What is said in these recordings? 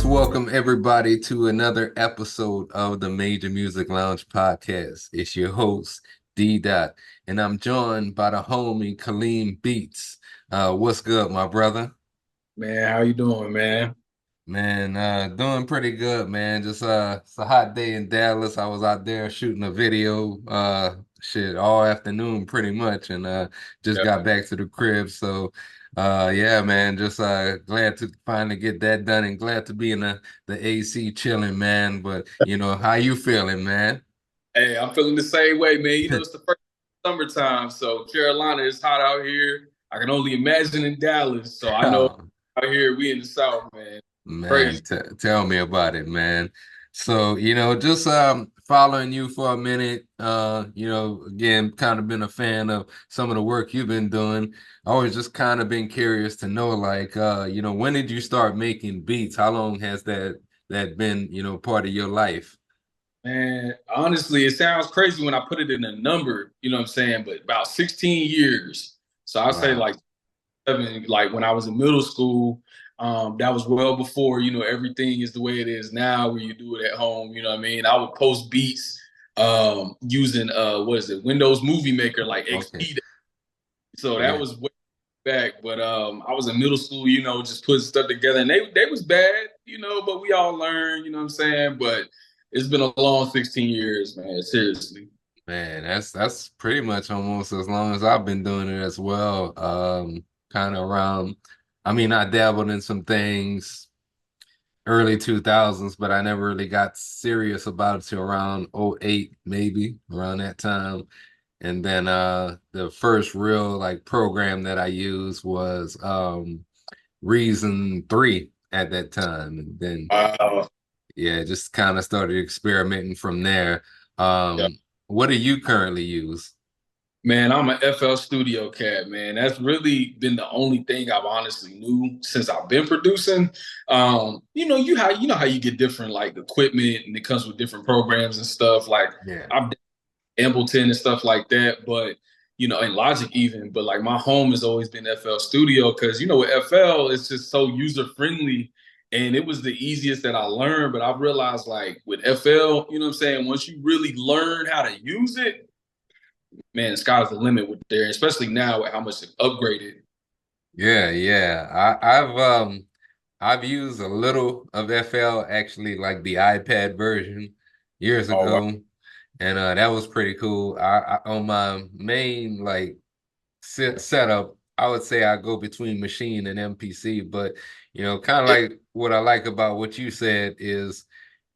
to welcome everybody to another episode of the Major Music Lounge podcast. It's your host, D Dot, and I'm joined by the homie Kaleem Beats. What's good, my brother? Man, how you doing, man? Man, doing pretty good, man. Just it's a hot day in Dallas. I was out there shooting a video, shit, all afternoon pretty much, and just Yeah. got back to the crib. So yeah, man, just glad to finally get that done and glad to be in the AC chilling, man. But how you feeling, man? Hey, I'm feeling the same way, man. You know, it's the first summertime, so Carolina is hot out here. I can only imagine in Dallas. So I know Oh, out here we in the South, man. man, Crazy. tell me about it, man. So, just following you for a minute, again, kind of been a fan of some of the work you've been doing. I always just kind of been curious to know, like, when did you start making beats? How long has that been, part of your life? Man, honestly, it sounds crazy when I put it in a number, you know what I'm saying? But about 16 years. So I'll say Wow. like seven, like when I was in middle school, that was well before, everything is the way it is now where you do it at home, you know what I mean? I would post beats using what is it, Windows Movie Maker like Okay. XP. So that Yeah. was way back. But I was in middle school, just putting stuff together and they was bad, but we all learned, you know what I'm saying? But it's been a long 16 years, man. Seriously. Man, that's pretty much almost as long as I've been doing it as well. Kind of around, I mean, I dabbled in some things early 2000s, but I never really got serious about it till around '08, maybe around that time. And then the first real like program that I used was Reason 3 at that time. And then Wow. yeah, just kind of started experimenting from there. Yeah. What do you currently use? Man, I'm an FL Studio cat, man. That's really been the only thing I've honestly knew since I've been producing. You know how you get different like equipment and it comes with different programs and stuff. Like Yeah. I've done Ableton and stuff like that, but and Logic even. But like my home has always been FL Studio because with FL it's just so user friendly, and it was the easiest that I learned. But I've realized like with FL, you know what I'm saying. Once you really learn how to use it, man, the sky's the limit with there, especially now with how much it's upgraded. Yeah, yeah. I've used a little of FL actually, like the iPad version years Oh, wow. ago, and that was pretty cool. I on my main like setup, I would say I go between machine and MPC, but kind of like what I like about what you said is,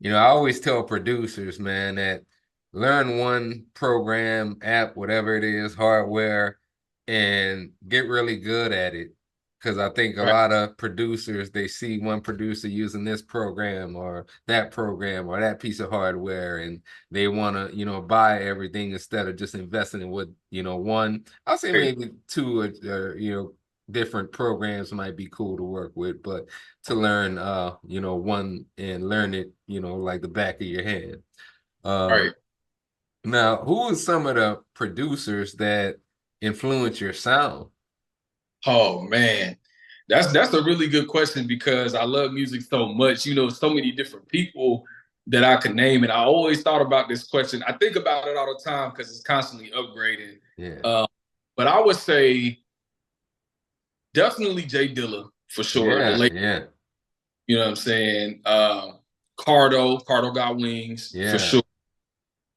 I always tell producers, man, that learn one program, app, whatever it is, hardware, and get really good at it. Because I think a Right. lot of producers, they see one producer using this program or that piece of hardware, and they want to, buy everything instead of just investing in what, one. I'll say Right. maybe two, different programs might be cool to work with, but to learn, one and learn it, like the back of your hand. Um, Right. Now, who are some of the producers that influence your sound? Oh man. That's a really good question because I love music so much. So many different people that I could name. And I always thought about this question. I think about it all the time because it's constantly upgrading. Yeah, Uh, but I would say definitely Jay Dilla for sure. The yeah, late, yeah, what I'm saying? Cardo got wings for yeah. sure.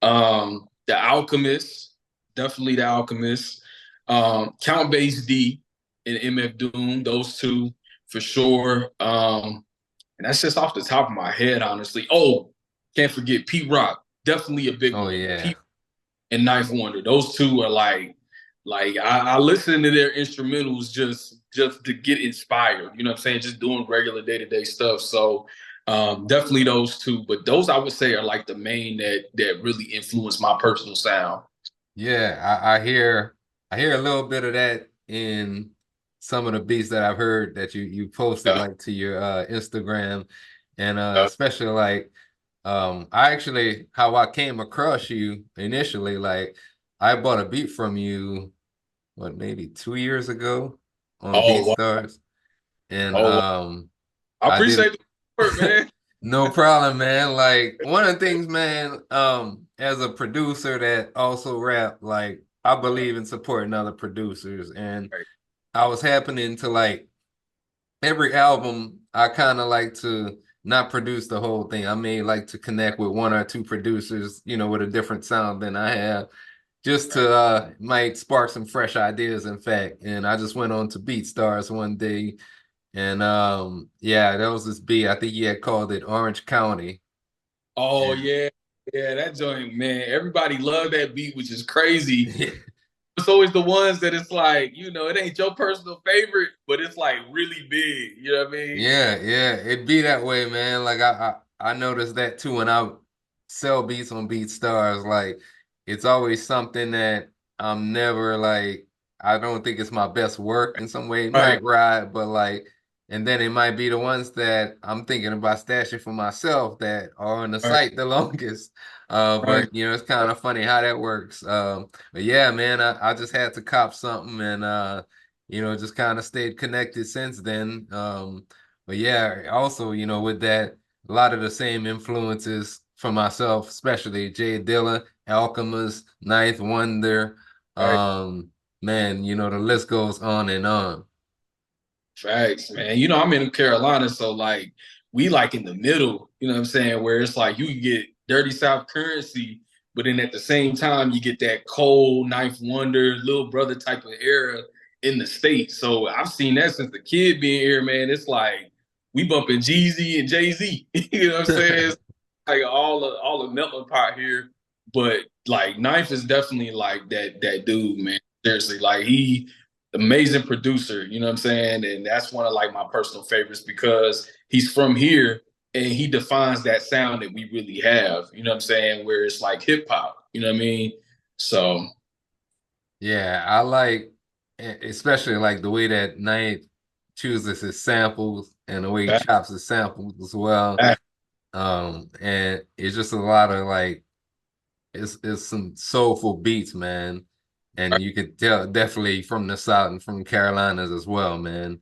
The Alchemist, definitely the Alchemist. Count Bass D and MF Doom, those two for sure. And that's just off the top of my head, honestly. Oh, can't forget Pete Rock, definitely a big Oh one. yeah. Pete and Knife Wonder, those two are like I listen to their instrumentals just to get inspired. You know what I'm saying? Just doing regular day to day stuff. So definitely those two, but those I would say are like the main that really influence my personal sound. Yeah, I hear a little bit of that in some of the beats that I've heard that you posted Yeah. like to your Instagram, and especially like I actually how I came across you initially, like I bought a beat from you what, maybe 2 years ago on Oh, wow. BeatStars, and Oh, wow. I I did appreciate it. support, man. No problem, man. Like one of the things, man, as a producer that also rap, like I believe in supporting other producers. And Right, I was happening to like every album, I kind of like to not produce the whole thing. I may like to connect with one or two producers, with a different sound than I have, just right. to might spark some fresh ideas, in fact. And I just went on to BeatStars one day, and yeah, that was this beat. I think he had called it Orange County. Oh And yeah, yeah, that joint, man. Everybody loved that beat, which is crazy. yeah, It's always the ones that it's like, it ain't your personal favorite, but it's like really big. You know what I mean? yeah, it'd be that way, man. Like I noticed that too when I sell beats on BeatStars. Like it's always something that I'm never like. I don't think it's my best work in some way. It Right, might ride, but like, and then it might be the ones that I'm thinking about stashing for myself that are on the right, site the longest. right, But it's kind of funny how that works. But yeah, man, I just had to cop something and just kind of stayed connected since then. But yeah, also, with that, a lot of the same influences for myself, especially Jay Dilla, Alchemist, Ninth Wonder. right. Um, man, the list goes on and on. Facts, man. I'm in Carolina, so like we like in the middle, you know what I'm saying? Where it's like you can get dirty South currency, but then at the same time you get that cold Ninth Wonder, little brother type of era in the States. So I've seen that since the kid being here, man. It's like we bumping Jeezy and Jay-Z. You know what I'm saying? It's like all the melting pot here. But like Ninth is definitely like that dude, man. Seriously. Like he amazing producer, you know what I'm saying? And that's one of like my personal favorites because he's from here and he defines that sound that we really have, you know what I'm saying? Where it's like hip hop, you know what I mean? So, Yeah, I like, especially like the way that Knight chooses his samples and the way he that, chops his samples as well. that, And it's just a lot of like it's some soulful beats, man. And you could tell definitely from the South and from Carolinas as well, man.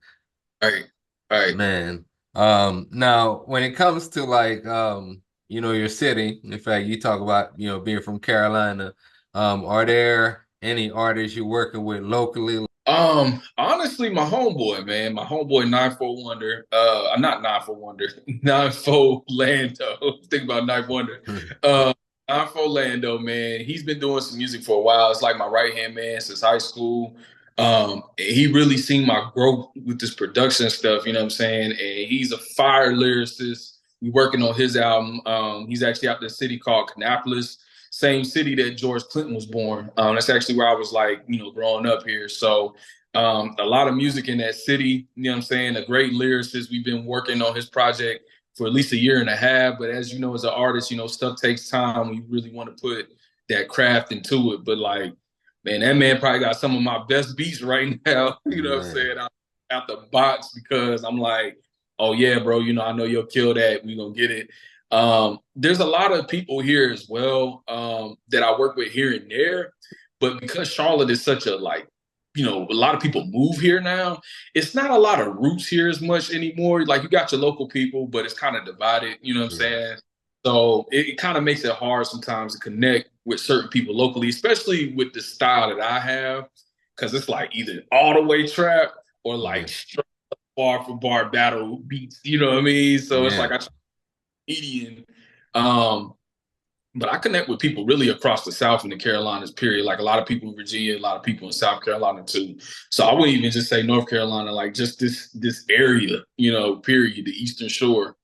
right, right. Man. Now when it comes to like your city, in fact, you talk about, being from Carolina, are there any artists you're working with locally? Honestly, my homeboy, man, my homeboy 94 Wonder, not 94 Wonder, 94 Lando. Think about 9 Wonder. Uh 94 Lando, man, he's been doing some music for a while. It's like my right hand man since high school. He really seen my growth with this production stuff, you know what I'm saying? And he's a fire lyricist. We working on his album. He's actually out the city called Kannapolis, same city that George Clinton was born. That's actually where I was like, growing up here. So a lot of music in that city, you know what I'm saying? A great lyricist. We've been working on his project for at least a year and a half. But as you know, as an artist, stuff takes time. You really want to put that craft into it. But like, man, that man probably got some of my best beats right now, you know what I'm Man. saying? Out the box because I'm like, oh yeah, bro, I know you'll kill that. We're gonna get it. There's a lot of people here as well that I work with here and there, but because Charlotte is such a like, a lot of people move here now. It's not a lot of roots here as much anymore. Like you got your local people, but it's kind of divided. You know what I'm Yeah, saying? So it kind of makes it hard sometimes to connect with certain people locally, especially with the style that I have, because it's like either all the way trap or yeah, like straight bar for bar battle beats. You know what I mean? So it's like yeah. I try median. Um, but I connect with people really across the South and the Carolinas, period. Like a lot of people in Virginia, a lot of people in South Carolina too. So I wouldn't even just say North Carolina, like just this area, period, the Eastern Shore.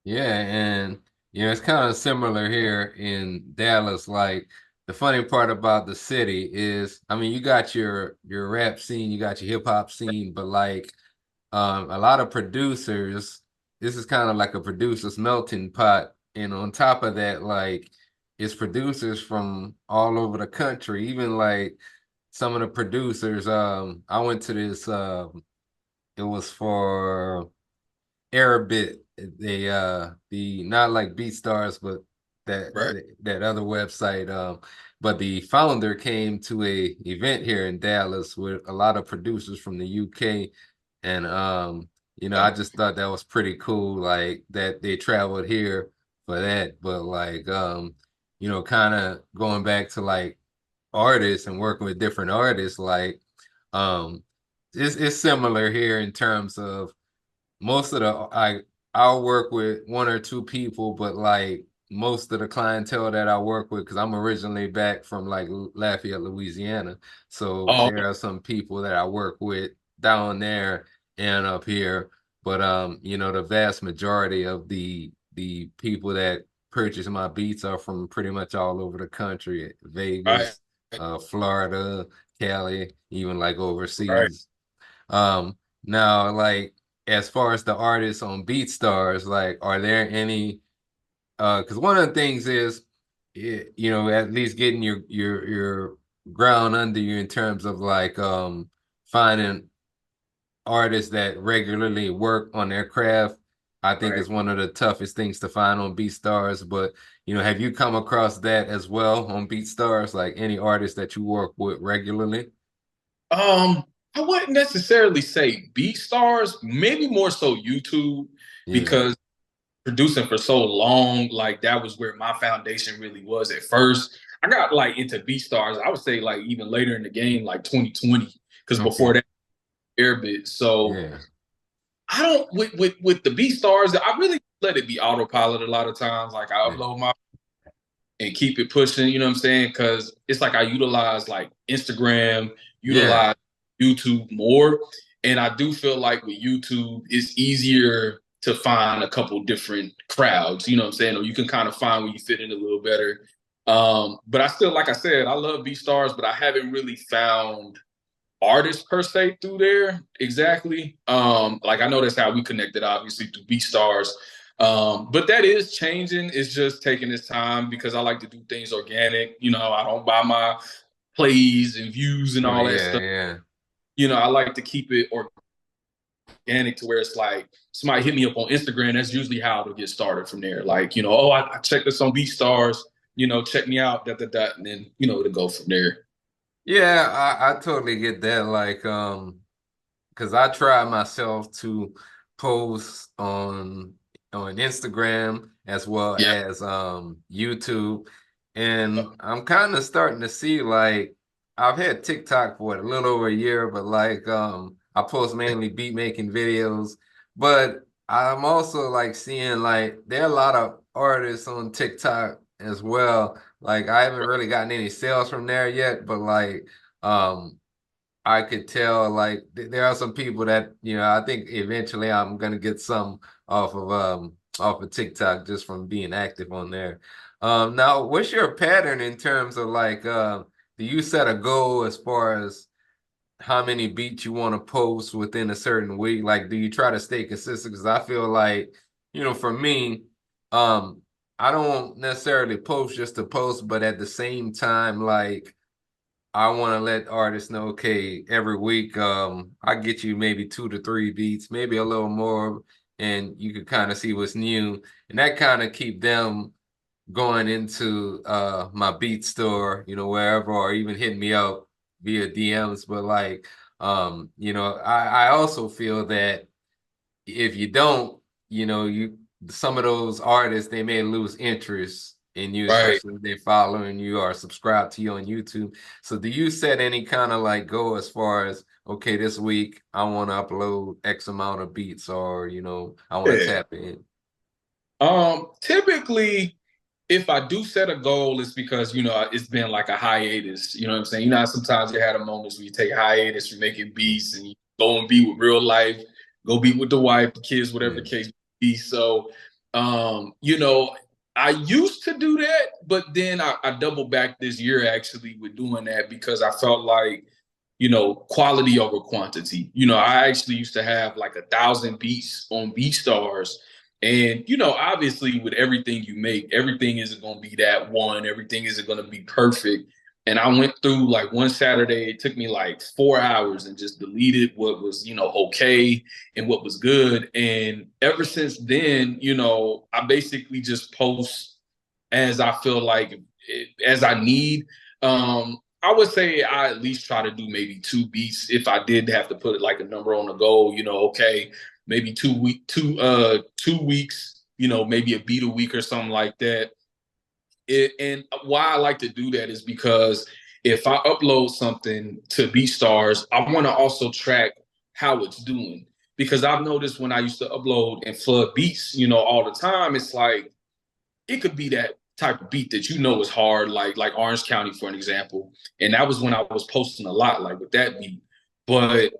Yeah, and it's kind of similar here in Dallas. Like the funny part about the city is, I mean, you got your rap scene, you got your hip hop scene, but like a lot of producers, this is kind of like a producer's melting pot. And on top of that, like it's producers from all over the country, even like some of the producers. I went to this it was for Arabit. They the not like BeatStars, but Right. that other website. But the founder came to a event here in Dallas with a lot of producers from the UK, and I just thought that was pretty cool, like that they traveled here for that. But like, kind of going back to like artists and working with different artists, like, um, it's similar here in terms of most of the I'll work with one or two people, but like most of the clientele that I work with, because I'm originally back from like Lafayette, Louisiana. So Oh, there are some people that I work with down there and up here. But the vast majority of the people that purchase my beats are from pretty much all over the country, right, Vegas, Florida, Cali, even like right. overseas. Now, like as far as the artists on BeatStars, like, are there any? Because one of the things is, at least getting your ground under you in terms of like finding artists that regularly work on their craft. I think Right. is one of the toughest things to find on BeatStars. But have you come across that as well on BeatStars? Like any artists that you work with regularly? I wouldn't necessarily say B stars, maybe more so YouTube, Yeah. because producing for so long, like that was where my foundation really was at first. I got like into B stars, I would say like even later in the game, like 2020, because before Okay. that, Airbit. So Yeah. I don't with the B stars, I really let it be autopilot a lot of times. Like I Yeah. upload my and keep it pushing, you know what I'm saying? Because it's like I utilize like Instagram, Yeah. utilize YouTube more. And I do feel like with YouTube, it's easier to find a couple different crowds, you know what I'm saying? Or you can kind of find where you fit in a little better. But I still, like I said, I love B Stars, but I haven't really found artists per se through there exactly. Like I know that's how we connected, obviously through B Stars. But that is changing. It's just taking its time because I like to do things organic. You know, I don't buy my plays and views and Oh all that yeah, stuff. yeah. You know, I like to keep it organic to where it's like somebody hit me up on Instagram. That's usually how it'll get started from there. Like, oh, I checked this on B Stars. Check me out, and then it'll go from there. Yeah, I totally get that. Like, because I try myself to post on Instagram as well Yeah. as YouTube, and I'm kind of starting to see like I've had TikTok for a little over a year, but like I post mainly beat making videos, but I'm also like seeing like there are a lot of artists on TikTok as well. Like I haven't really gotten any sales from there yet, but like um I could tell like there are some people that I think eventually I'm gonna get some off of TikTok just from being active on there. Now what's your pattern in terms of like do you set a goal as far as how many beats you want to post within a certain week? Like do you try to stay consistent? Because I feel like for me um I don't necessarily post just to post, but at the same time like I want to let artists know, okay, every week, I get you maybe 2 to 3 beats, maybe a little more, and you can kind of see what's new, and that kind of keep them going into my beat store, wherever, or even hitting me up via DMs. But like, I also feel that if you don't, you some of those artists they may lose interest in you, Right. especially if they're following you or subscribe to you on YouTube. So do you set any kind of like goal as far as okay, this week I want to upload X amount of beats or I want to Yeah. tap in? Typically, if I do set a goal, it's because it's been like a hiatus. You know what I'm saying? How sometimes you had a moments where you take a hiatus, you're making beats, and you go and be with real life, go be with the wife, the kids, whatever the Yeah. case may be. So, I used to do that, but then I doubled back this year actually with doing that because I felt like quality over quantity. I actually used to have like 1,000 beats on BeatStars. And, obviously with everything you make, everything isn't going to be that one, everything isn't going to be perfect. And I went through like one Saturday, it took me like 4 hours and just deleted what was, okay and what was good. And ever since then, I basically just post as I feel like as I need. I would say I at least try to do maybe 2 beats if I did have to put it like a number on the goal. Okay, maybe 2 weeks, maybe a beat a week or something like that. And why I like to do that is because if I upload something to BeatStars, I want to also track how it's doing. Because I've noticed when I used to upload and flood beats, all the time, it's like it could be that type of beat that is hard, like Orange County, for an example. And that was when I was posting a lot, like with that beat. But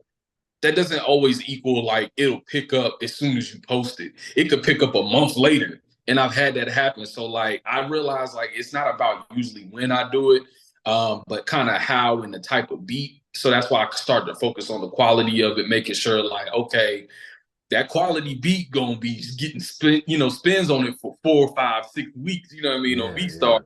that doesn't always equal like it'll pick up as soon as you post it. It could pick up a month later. And I've had that happen. So like I realize like it's not about usually when I do it, but kind of how and the type of beat. So that's why I started to focus on the quality of it, making sure like, okay, that quality beat gonna be getting spins on it for 4, 5, 6 weeks, you know what I mean, on Yeah, BeatStar.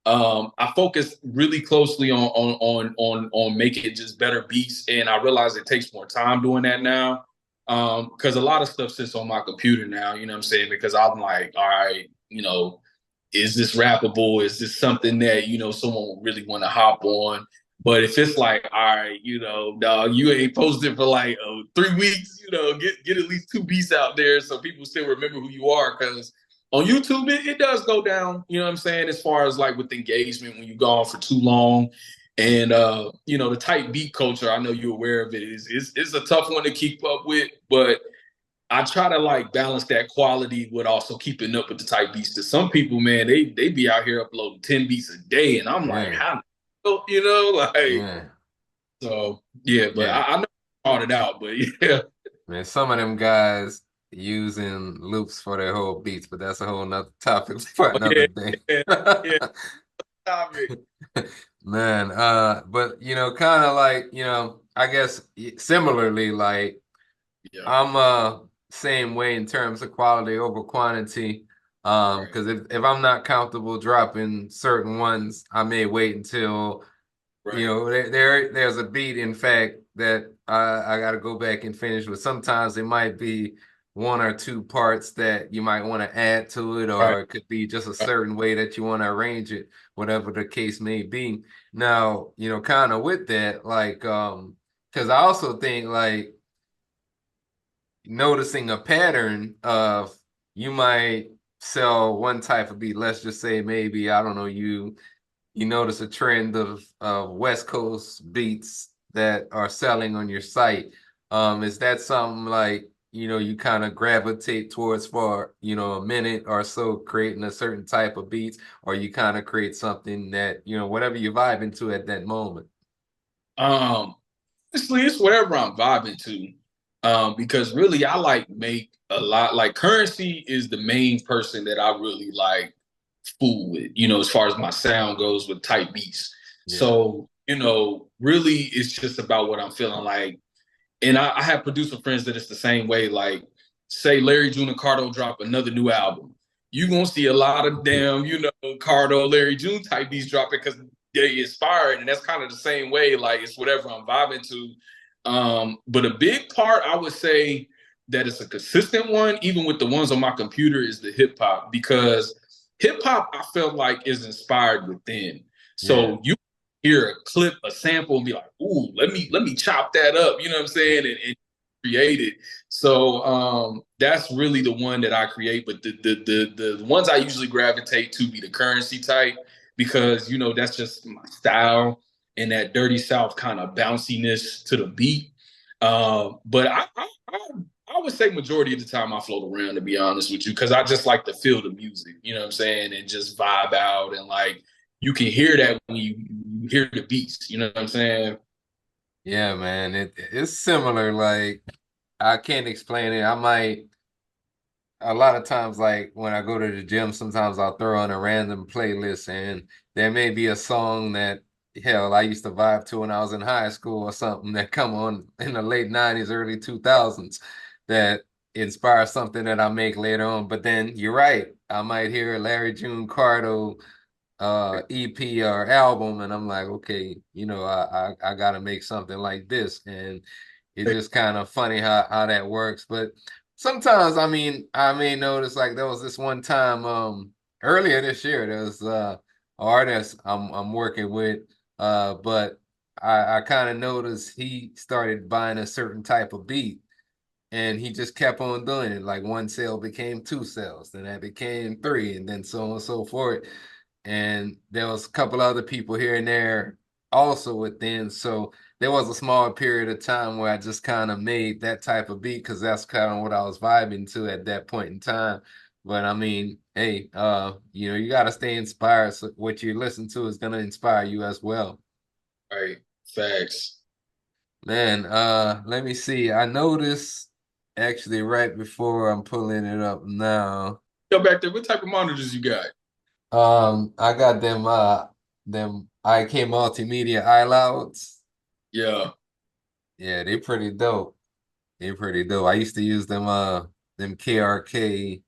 yeah, I focus really closely on making just better beats, and I realize it takes more time doing that now. Because a lot of stuff sits on my computer now, you know what I'm saying? Because I'm like, all right, is this rappable? Is this something that someone would really want to hop on? But if it's like, all right, dog, you ain't posted for like 3 weeks, get at least two beats out there so people still remember who you are. Because on YouTube, it does go down, you know what I'm saying, as far as like with engagement when you go on for too long. And the tight beat culture, I know you're aware of it, is a tough one to keep up with, but I try to like balance that quality with also keeping up with the type beats. To some people, man, they be out here uploading 10 beats a day, and I'm like, yeah, how, like, yeah, so yeah, but yeah. I know I called it out, but yeah, Man, some of them guys using loops for their whole beats, but that's a whole nother topic for oh, another yeah, day. yeah, yeah, topic. Man, but kind of like, I guess similarly, like Yeah, I'm same way in terms of quality over quantity. right, Because if I'm not comfortable dropping certain ones, I may wait until right. there's a beat, in fact, that I got to go back and finish with. Sometimes it might be one or two parts that you might want to add to it, Right. or it could be just a certain way that you want to arrange it, whatever the case may be. Now, kind of with that, like, because I also think like noticing a pattern of you might sell one type of beat. Let's just say maybe, I don't know, you notice a trend of West Coast beats that are selling on your site. Is that something like, you kind of gravitate towards for, a minute or so creating a certain type of beats, or you kind of create something that, whatever you're vibing to at that moment? Um, Honestly, it's whatever I'm vibing to. Because really I like make a lot like Currensy is the main person that I really like fool with, as far as my sound goes with tight beats. Yeah. So, really it's just about what I'm feeling like. And I have producer friends that it's the same way. Like, say Larry June and Cardo drop another new album. You gonna see a lot of damn, Cardo, Larry June type beats dropping because they inspired. And that's kind of the same way. Like it's whatever I'm vibing to. But a big part I would say that it's a consistent one, even with the ones on my computer, is the hip hop because hip hop I felt like is inspired within. Yeah. So you hear a clip, a sample, and be like, "Ooh, let me chop that up." You know what I'm saying? And create it. So that's really the one that I create. But the ones I usually gravitate to be the Currensy type because that's just my style and that dirty south kind of bounciness to the beat. But I would say majority of the time I float around to be honest with you because I just like to feel the music. You know what I'm saying? And just vibe out and like you can hear that when you hear the beats. You know what I'm saying? Yeah, man. It's similar. Like, I can't explain it. I might a lot of times, like when I go to the gym, sometimes I'll throw on a random playlist, and there may be a song that, hell, I used to vibe to when I was in high school or something that come on in the late 90s, early 2000s that inspires something that I make later on. But then you're right. I might hear Larry June Cardo EP or album, and I'm like, okay, I gotta make something like this. And it's just kind of funny how that works. But sometimes, I mean, I may notice like there was this one time earlier this year, there was an artist I'm working with, but I kind of noticed he started buying a certain type of beat. and he just kept on doing it. Like one cell became two cells, then that became three, and then so on and so forth. And there was a couple other people here and there also within. So there was a small period of time where I just kind of made that type of beat because that's kind of what I was vibing to at that point in time. But I mean, hey, you got to stay inspired. So what you listen to is gonna inspire you as well. Right. Facts. Man, let me see. I noticed actually right before I'm pulling it up now. Go back there. What type of monitors you got? I got them IK multimedia iLouds. Yeah. Yeah, they pretty dope. They pretty dope. I used to use them KRK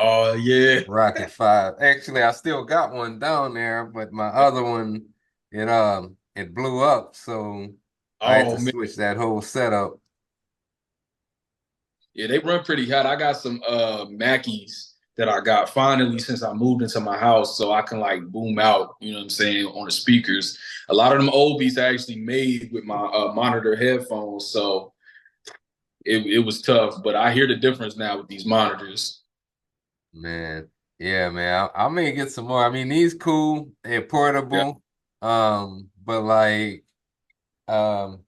Oh yeah. Rocket 5. Actually, I still got one down there, but my other one it blew up, so I had Oh to man. switch that whole setup. Yeah, they run pretty hot. I got some Mackies that I got finally since I moved into my house, so I can like boom out, you know what I'm saying, on the speakers. A lot of them old beats I actually made with my monitor headphones, so it was tough. But I hear the difference now with these monitors. Man, yeah, man. I may get some more. I mean, these cool and Yeah. portable. But like, um,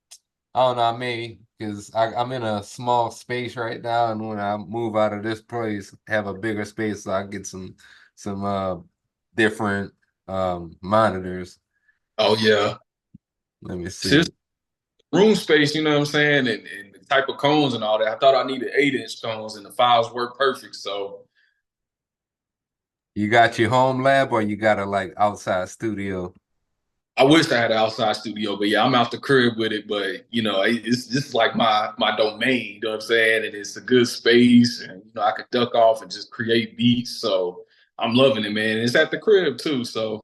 I don't know. I may because I'm in a small space right now, and when I move out of this place, have a bigger space, so I get some different monitors. Oh yeah. Let me It's just see. room space, you know what I'm saying, and the type of cones and all that. I thought I needed 8-inch cones, and the files work perfect. So You got your home lab, or you got a like outside studio? I wish I had an outside studio, but yeah, I'm out the crib with it. But you know, it's just like my domain. You know what I'm saying? And it's a good space, and you know, I could duck off and just create beats. So I'm loving it, man. And it's at the crib too, so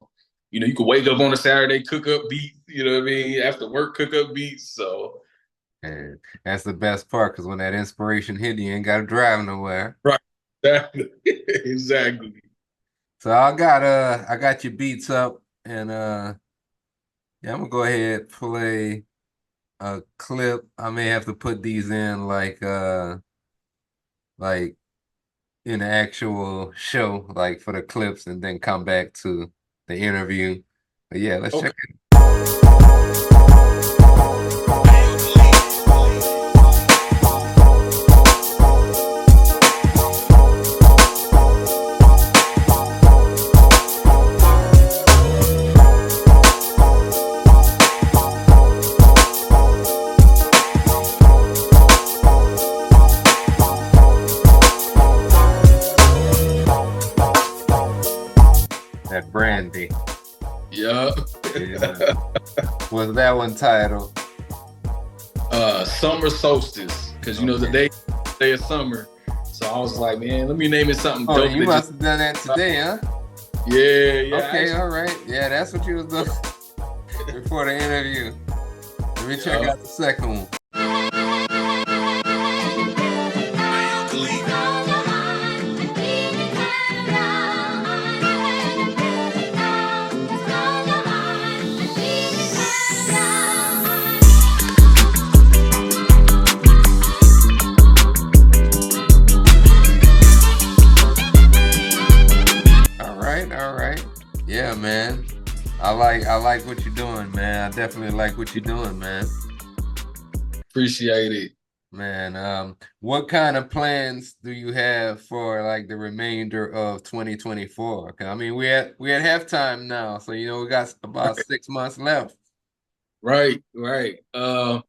you know, you could wake up on a Saturday, cook up beats. You know what I mean? After work, cook up beats. So And that's the best part because when that inspiration hit, you ain't got to drive nowhere. right, exactly, exactly. So I got your beats up and yeah, I'm gonna go ahead play a clip. I may have to put these in like in the actual show, like for the clips, and then come back to the interview. But yeah, let's check Okay. it. That Brandy. Yeah. Yeah. What's that one titled? Summer solstice, because you know the Okay. day of summer. So I was like, man, let me name it something Oh, dope you that just must have done that today, huh? yeah, yeah. Okay, Actually, all right. Yeah, that's what you was doing before the interview. Let me check yeah. out the second one. All right, all right. Yeah, man. I like what you're doing, man. I definitely like what you're doing, man. Appreciate it. Man, what kind of plans do you have for like the remainder of 2024? 'Cause, I mean, we at halftime now, so we got about 6 months left. Right, right. Man,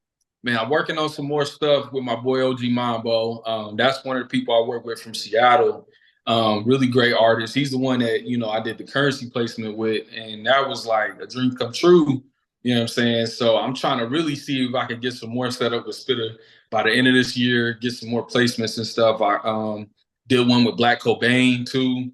I'm working on some more stuff with my boy OG Mambo. That's one of the people I work with from Seattle. Really great artist. He's the one that, I did the Currensy placement with, and that was like a dream come true. You know what I'm saying? So I'm trying to really see if I can get some more set up with Spitter by the end of this year, get some more placements and stuff. I did one with Black Cobain too.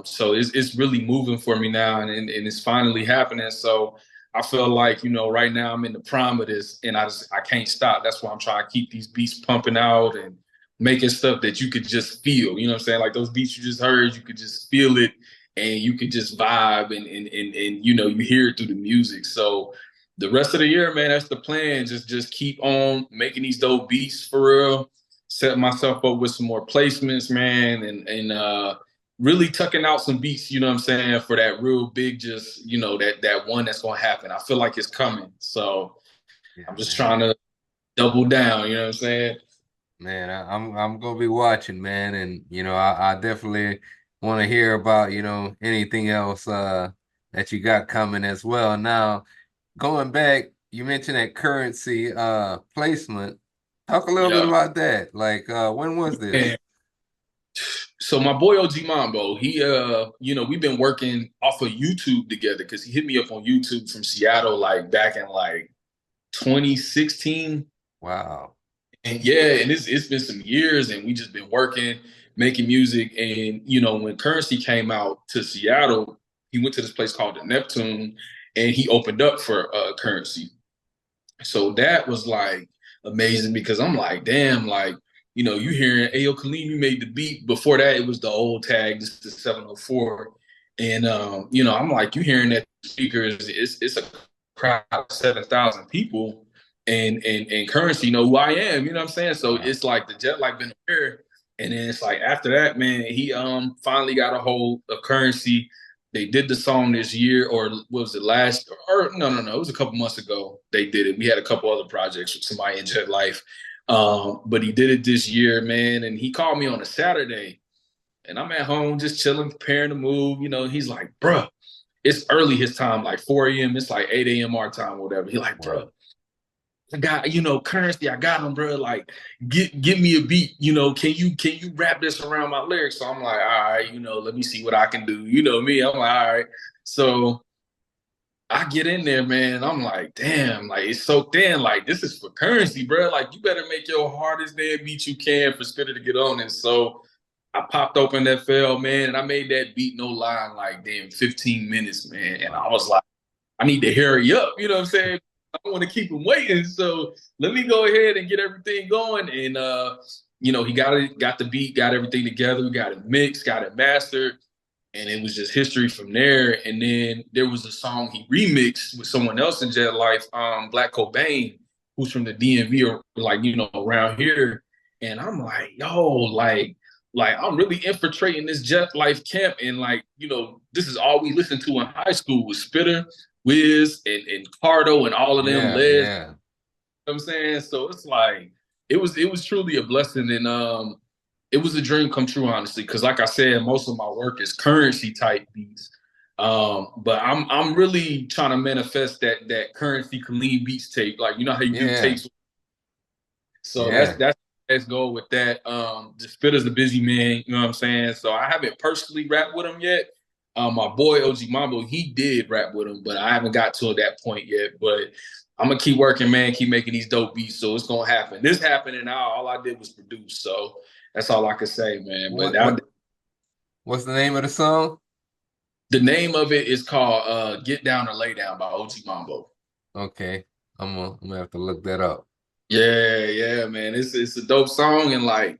So it's really moving for me now, and it's finally happening. So I feel like, right now I'm in the prime of this and I can't stop. That's why I'm trying to keep these beats pumping out and making stuff that you could just feel. You know what I'm saying? Like those beats you just heard, you could just feel it and you could just vibe and you hear it through the music. So the rest of the year, man, that's the plan. Just keep on making these dope beats for real. set myself up with some more placements, man, and really tucking out some beats, you know what I'm saying, for that real big, just, you know, that one that's gonna happen. I feel like it's coming. So Yeah, I'm just man. trying to double down, you know what I'm saying? Man, I'm gonna be watching, man, and I definitely want to hear about anything else that you got coming as well. Now, going back, you mentioned that Currensy placement. Talk a little bit Yeah. about that. Like, when was this? And so my boy OG Mambo, he you know, we've been working off of YouTube together because he hit me up on YouTube from Seattle like back in like 2016. Wow. And yeah, and it's been some years, and we just been working, making music. And you know, when Currency came out to Seattle, he went to this place called the Neptune, and he opened up for Currency. So that was like amazing because I'm like, damn, like, you know, you hearing Ayo Kaleem, you made the beat. Before that, it was the old tag, this is the 704. And you know, I'm like, you hearing that speakers, it's a crowd of 7,000 people, and Currency know who I am, you know what I'm saying? So Wow. it's like the jet like been there. And then it's like after that, man, he finally got a hold of Currency. They did the song this year, or was it last? Or no, it was a couple months ago. They did it. We had a couple other projects with somebody in Jet Life, but he did it this year, man. And he called me on a Saturday, and I'm at home just chilling, preparing to move. You know, he's like, "Bruh, it's early his time, like 4 a.m. It's like 8 a.m. our time, or whatever." He like, Wow. "Bruh, I got, you know, Currency, I got him, bro. Like, give me a beat. You know, can you wrap this around my lyrics?" So I'm like, all right, you know, let me see what I can do. You know me, I'm like, all right. So I get in there, man. I'm like, damn, like it's so thin. Like, this is for Currency, bro. Like, you better make your hardest damn beat you can for Spitter to get on it. So I popped open that file, man, and I made that beat no lie in like damn 15 minutes, man. And I Wow. was like, I need to hurry up. You know what I'm saying? I don't want to keep him waiting. So let me go ahead and get everything going. And you know, he got the beat, got everything together, we got it mixed, got it mastered, and it was just history from there. And then there was a song he remixed with someone else in Jet Life, Black Cobain, who's from the DMV or like, you know, around here. And I'm like, yo, like I'm really infiltrating this Jet Life camp. And like, you know, this is all we listened to in high school was Spitter, Wiz, and Cardo and all of them, Yeah, Les. yeah, You know what I'm saying? So it's like it was truly a blessing, and it was a dream come true, honestly, because like I said, most of my work is currency type beats. But I'm really trying to manifest that currency Kaleem Beats tape. Like, you know how you do yeah, tapes. So that's yeah. that's let's go with that. The Spitter's a busy man, you know what I'm saying? So I haven't personally rapped with him yet. My boy OG Mambo, he did rap with him, but I haven't got to that point yet. But I'm gonna keep working, man, keep making these dope beats. So it's gonna happen. This happened, and all I did was produce. So that's all I can say, man. But What what's the name of the song? the name of it is called Get Down or Lay Down by OG Mambo. Okay, I'm gonna have to look that up. Yeah, man. It's a dope song, and like,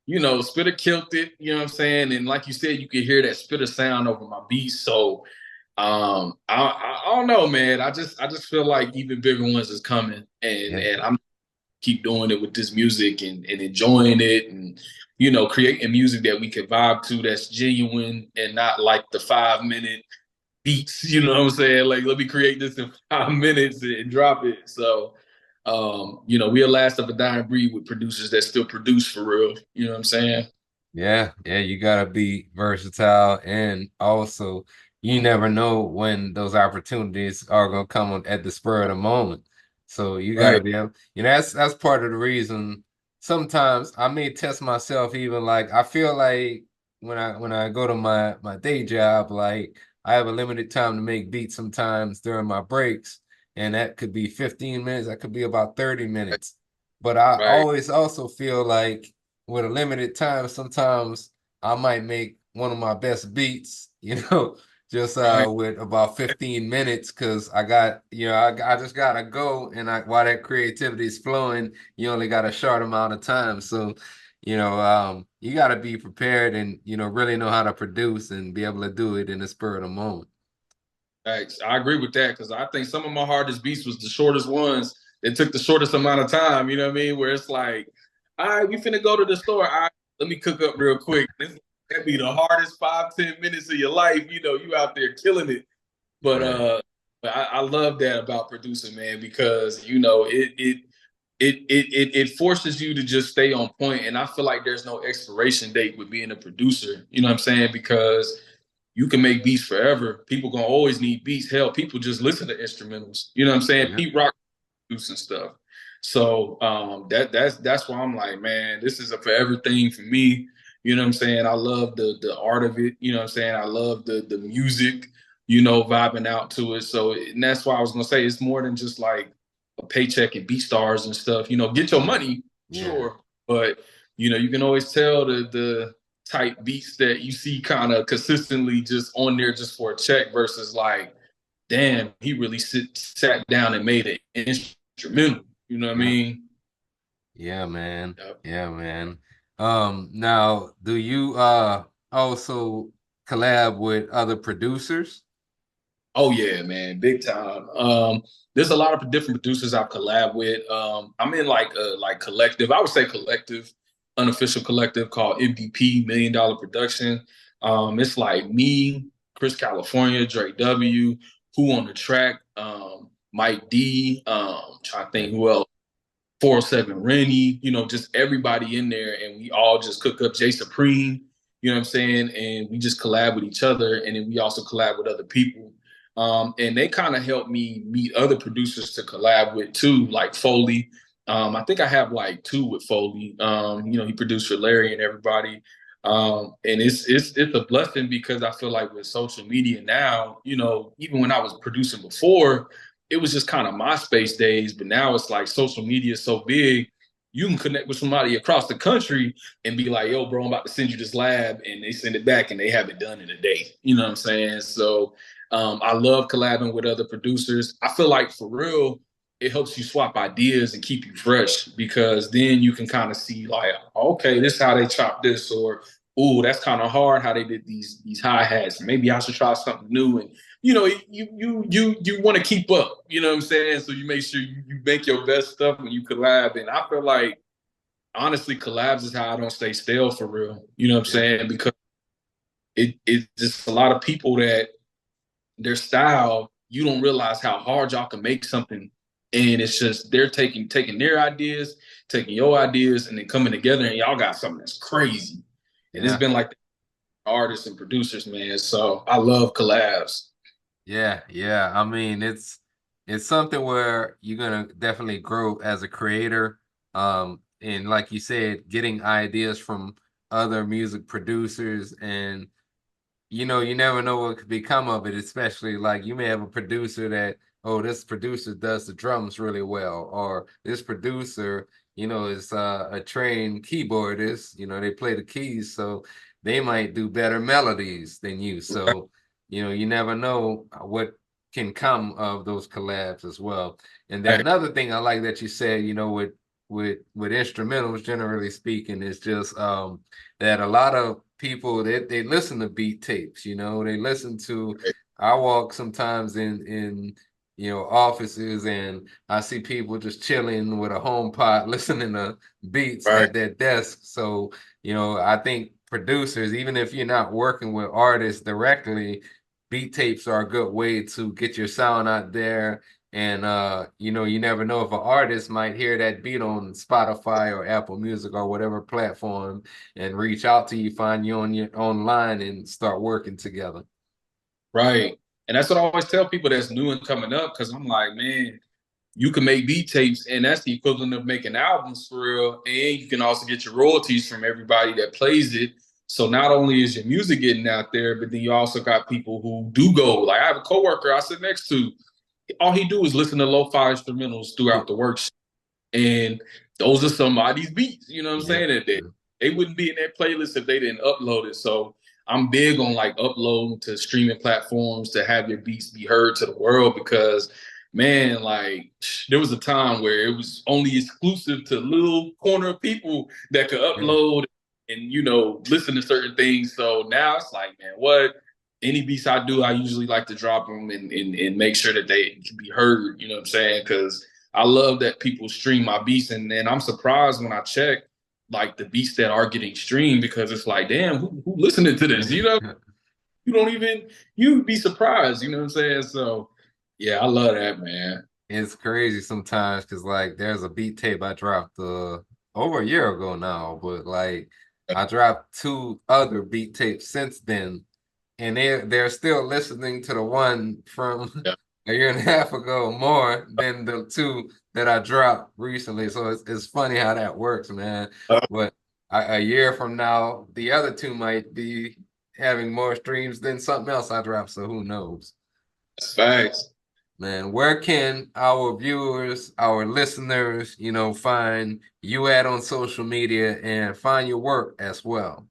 you know, Spitter killed it, you know what I'm saying? And like you said, you can hear that Spitter sound over my beats. So I don't know, man. I just feel like even bigger ones is coming, Yeah, and I'm keep doing it with this music and enjoying it, and you know, creating music that we can vibe to, that's genuine and not like the 5 minute beats, you know what I'm saying? Like, let me create this in 5 minutes and drop it. So you know, we are last of a dying breed with producers that still produce for real. You know what I'm saying? yeah. You gotta be versatile, and also you never know when those opportunities are gonna come at the spur of the moment. So you gotta Right. be able, that's part of the reason. Sometimes I may test myself, even like I feel like when I go to my day job, like I have a limited time to make beats sometimes during my breaks, and that could be 15 minutes, that could be about 30 minutes. But I Right. always also feel like with a limited time, sometimes I might make one of my best beats, just Right. with about 15 minutes because I got, I just gotta go, and while that creativity is flowing, you only got a short amount of time. So, you gotta be prepared and really know how to produce and be able to do it in the spur of the moment. Thanks. I agree with that because I think some of my hardest beats was the shortest ones. It took the shortest amount of time. You know what I mean? Where it's like All right, we finna go to the store. All right, let me cook up real quick. That'd be the hardest 5, 10 minutes of your life. You know, you out there killing it. But Right. I love that about producing, man, because you know it forces you to just stay on point. And I feel like there's no expiration date with being a producer. You know what I'm saying? Because you can make beats forever. People gonna always need beats. Hell, people just listen to instrumentals. You know what I'm saying? Yeah. Pete Rock producing stuff. So that's why I'm like, man, this is a forever thing for me. You know what I'm saying? I love the art of it. You know what I'm saying? I love the music, you know, vibing out to it. So and that's why I was gonna say it's more than just like a paycheck and beat stars and stuff. You know, get your money, Yeah. sure. But you know, you can always tell the type beats that you see kind of consistently just on there just for a check versus like, damn, he really sat down and made an instrumental. You know what I Yeah. mean? Yeah, man. Yep. Yeah, man. Now do you also collab with other producers? Oh yeah, man, big time. There's a lot of different producers I've collabed with. I'm in like a like collective. I would say collective, unofficial collective called MVP Million Dollar Production. It's like me, Chris California, Dre W, Who on the Track, Mike D. Trying to think Okay. who else. 407 Rennie, you know, just everybody in there, and we all just cook up Jay Supreme, you know what I'm saying? And we just collab with each other, and then we also collab with other people. And they kind of helped me meet other producers to collab with too, like Foley. I think I have like two with Foley. You know, he produced for Larry and everybody. And it's a blessing because I feel like with social media now, you know, even when I was producing before, it was just kind of MySpace days, but now it's like social media is so big, you can connect with somebody across the country and be like, yo, bro, I'm about to send you this lab, and they send it back and they have it done in a day. You know what I'm saying? So I love collabing with other producers. I feel like for real, it helps you swap ideas and keep you fresh because then you can kind of see like, okay, this is how they chop this, or ooh, that's kind of hard how they did these hi hats. Maybe I should try something new, and you know, you want to keep up. You know what I'm saying? So you make sure you make your best stuff when you collab. And I feel like honestly, collabs is how I don't stay stale for real. You know what I'm Yeah. saying? Because it's just a lot of people that their style, you don't realize how hard y'all can make something. And it's just they're taking their ideas, taking your ideas, and then coming together, and y'all got something that's crazy. And it's Yeah. been like artists and producers, man. So I love collabs. Yeah, yeah. I mean, it's something where you're gonna definitely grow as a creator. And like you said, getting ideas from other music producers, and you never know what could become of it, especially like you may have a producer that, oh, this producer does the drums really well, or this producer, is a trained keyboardist, they play the keys, so they might do better melodies than you. So, you never know what can come of those collabs as well. And then Right, another thing I like that you said, with instrumentals, generally speaking, is just that a lot of people they listen to beat tapes, they listen to right, I walk sometimes in offices, and I see people just chilling with a home pod listening to beats right. at their desk. So, I think producers, even if you're not working with artists directly, beat tapes are a good way to get your sound out there. And you never know if an artist might hear that beat on Spotify or Apple Music or whatever platform and reach out to you, find you on your online and start working together. Right. And that's what I always tell people that's new and coming up because I'm like, man, you can make beat tapes and that's the equivalent of making albums for real. And you can also get your royalties from everybody that plays it. So not only is your music getting out there, but then you also got people who do go. Like I have a coworker I sit next to. All he do is listen to lo-fi instrumentals throughout the work. And those are somebody's beats, you know what I'm Yeah. saying? That they wouldn't be in that playlist if they didn't upload it. So I'm big on like uploading to streaming platforms to have your beats be heard to the world because man, like there was a time where it was only exclusive to little corner of people that could Yeah. upload and listen to certain things. So now it's like, man, what any beats I do, I usually like to drop them and make sure that they can be heard. You know what I'm saying? Because I love that people stream my beats, and I'm surprised when I check. like the beats that are getting streamed because it's like, damn, who listening to this? You know, you don't even you'd be surprised. You know what I'm saying? So yeah, I love that, man. It's crazy sometimes because like there's a beat tape I dropped over a year ago now, but like I dropped two other beat tapes since then, and they're still listening to the one from Yeah. a year and a half ago more than the two that I dropped recently. So it's funny how that works, man. But a year from now, the other two might be having more streams than something else I dropped. So who knows? That's facts. Man, where can our viewers, our listeners, find you at on social media and find your work as well?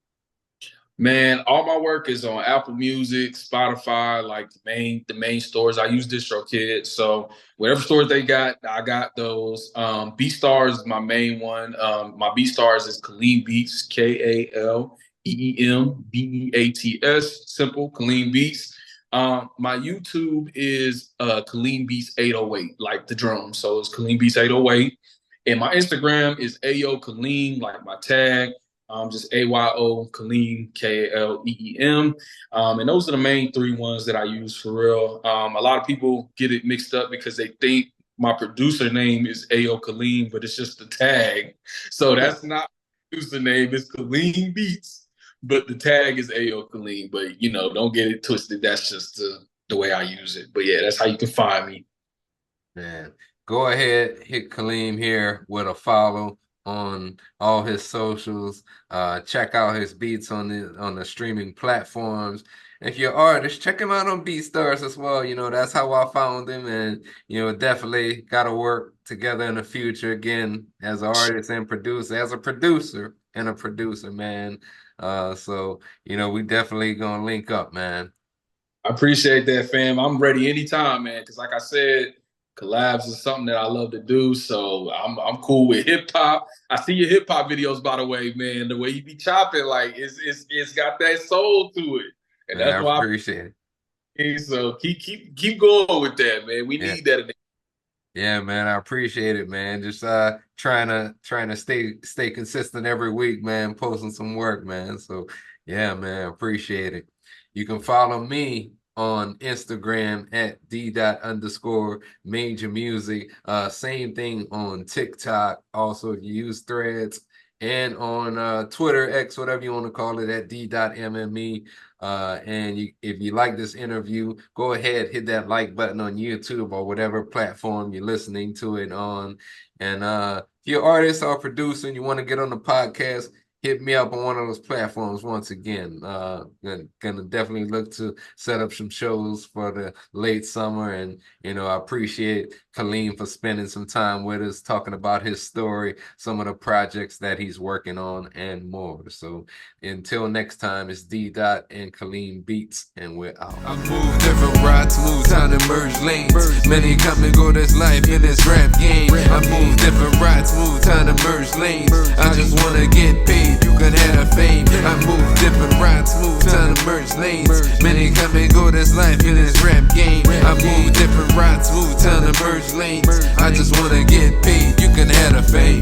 Man, all my work is on Apple Music, Spotify, like the main stores. I use DistroKid, so whatever stores they got, I got those. BeatStars is my main one. My BeatStars is Kaleem Beats, KaleemBeats, simple Kaleem Beats. My YouTube is Kaleem Beats 808, like the drum. So it's Kaleem Beats 808, and my Instagram is Ayo Kaleem, like my tag. Just AYO Kaleem, Kaleem. And those are the main three ones that I use for real. A lot of people get it mixed up because they think my producer name is Ayo Kaleem, but it's just the tag. So that's not producer name, it's Kaleem Beats, but the tag is Ayo Kaleem. But don't get it twisted. That's just the way I use it. But yeah, that's how you can find me. Man, go ahead, hit Kaleem here with a follow on all his socials. Check out his beats on the streaming platforms. If you're an artist, check him out on BeatStars as well. That's how I found him, and definitely got to work together in the future again as an artist and producer, as a producer and a producer, man. So we definitely gonna link up, man. I appreciate that, fam. I'm ready anytime, man. Because like I said, collabs is something that I love to do. So I'm cool with hip hop. I see your hip hop videos, by the way, man. The way you be chopping, like it's got that soul to it, and Man, I that's why. appreciate So keep going with that, man. We it. need that. Yeah, man, I appreciate it, man. Just trying to stay consistent every week, man, posting some work, man. So yeah, man, appreciate it. You can follow me on Instagram at d._major music. Same thing on TikTok. Also, if you use threads and on Twitter, X, whatever you want to call it, at d.mme. And if you like this interview, go ahead, hit that like button on YouTube or whatever platform you're listening to it on. And if you're an artist or producer and you want to get on the podcast, hit me up on one of those platforms once again. Gonna definitely look to set up some shows for the late summer. And, I appreciate Kaleem for spending some time with us, talking about his story, some of the projects that he's working on, and more. So until next time, it's D. Dot and Kaleem Beats, and we're out. I move different rides, smooth time to merge lanes. Many come and go, this life in this rap game. I move different rides, smooth time to merge lanes. I just wanna get paid. You can have a fame. I move different rides, smooth time to merge lanes. Many come and go, this life in this rap game. I move different rides, smooth time to merge lanes. I just wanna get paid. You can have a fame.